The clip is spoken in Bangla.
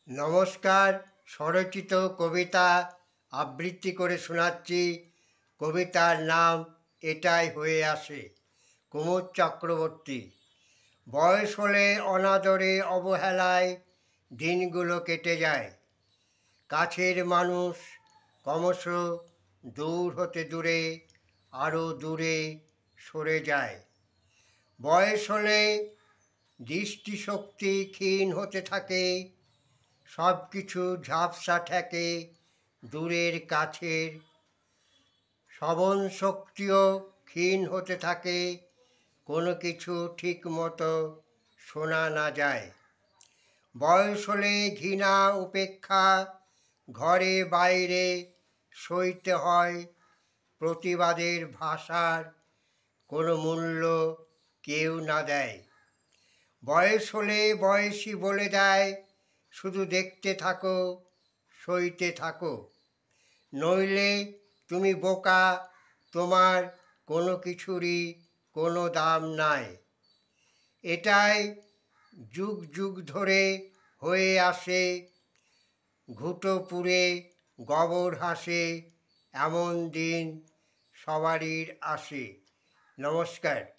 নমস্কার। স্বরচিত কবিতা আবৃত্তি করে শোনাচ্ছি। কবিতার নাম এটাই হয়ে আসে। কুমুদ চক্রবর্তী। বয়স হলে অনাদরে অবহেলায় দিনগুলো কেটে যায়। কাছের মানুষ ক্রমশ দূর হতে দূরে আরও দূরে সরে যায়। বয়স হলে দৃষ্টিশক্তি ক্ষীণ হতে থাকে, সব কিছু ঝাপসা ঠেকে দূরের কাছের, শ্রবণ শক্তিও ক্ষীণ হতে থাকে, কোনো কিছু ঠিক মতো শোনা না যায়। বয়স হলে ঘৃণা উপেক্ষা ঘরে বাইরে সইতে হয়, প্রতিবাদের ভাষার কোনো মূল্য কেউ না দেয়। বয়স হলে বয়সী বলে দেয়, শুধু দেখতে থাকো, সইতে থাকো, নইলে তুমি বোকা, তোমার কোনো কিছুরই কোনো দাম নাই। এটাই যুগ যুগ ধরে হয়ে আসে, ঘুঁটো পুড়ে গোবর হাসে, এমন দিন সবারই আসে। নমস্কার।